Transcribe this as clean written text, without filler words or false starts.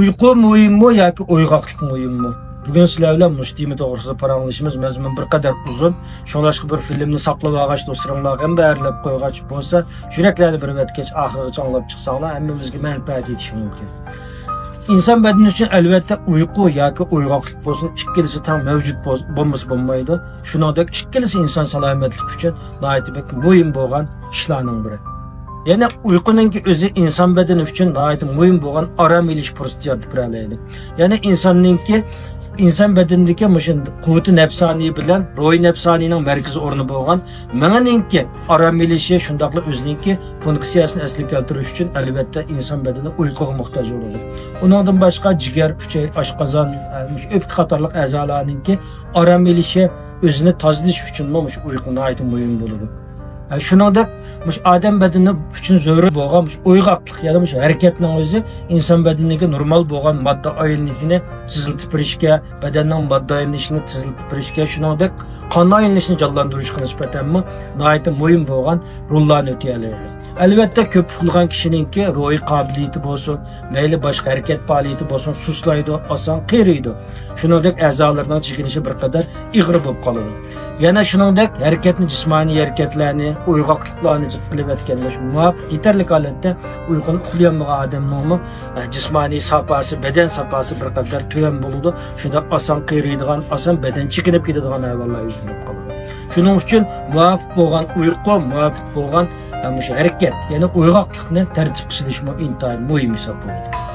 Uyqu muhimmi yoki uyg'oqlik muhimmi? Bugun sizlar bilan mush tema to'g'risida paranglashimiz mazmun bir qadar uzun. Shunlashqa bir filmni saqlab olgach do'stlarimlar ham barilar qo'yg'ach bo'lsa, yuraklarni bir vatgach oxirigacha anglab chiqsanglar, hammamizga manfaat yetishi mumkin. İnsan bedeni için elbette uyku yoki uyg'oqlik bo'lsin, ikkilisi tam mavjud bo'lmasa bo'lmaydi. Shuningdek, ikkilisi inson salomatligi uchun nihoyat muhim bo'lgan ishlarning biri. Yani uykununki özü insan bedeni için nihoyat muhim bo'lgan aram elish fursati yaratib beradi. Yani insan bedenindeki muşun kuvveti nefsani bilen ruhi nefsanining merkezi o'rni bo'lgan meningki aram elishi shundaqla o'zininki funksiyasini asliga keltirish uchun albatta inson bedeni uyquga muhtoj bo'ladi. Uningdan boshqa jigar, kuchay, oshqozon, o'pka qatorliq a'zolarninki aram elishi o'zini tozalash uchun mush uyqu nihoyat muhim bo'ladi. Shuningdek, mush odam bedeni uchun zarur bo'lgan mush uyg'oqlik, ya'ni mush harakatning o'zi inson bedeniga normal bo'lgan modda aylanishini tiziltib berishga, badanning modda aylanishini tiziltib berishga, shuningdek qon aylanishini jonlantirishga nisbatan nihoyat muhim bo'lgan rollarni o'tayoladi. Albatta ko'p uxlagan kishiningki ruhiy qobiliyati bo'lsin, mayli boshqa harakat faoliyati bo'lsin, suslaydi, oson qiriydi. Shuningdek a'zolarning chekinishi bir qadar ig'ir bo'lib qoladi. Yana shuningdek harakatni, jismoniy harakatlarni, uyg'oqliklarni qilib o'tganlar yetarli holatda uyquni uxlayolmagan odamning jismoniy safasi, badan safasi bir qadar tuyan bo'ladi. Shunda oson qiriydigan, oson badan chekinib ketadigan ahvollar yuz berib qoladi. Shuning uchun muvofiq bo'lgan uyqu, muvofiq bo'lgan harakat, yani uyg'oqlikni tartib qilish intayin muhim hisoblanadi.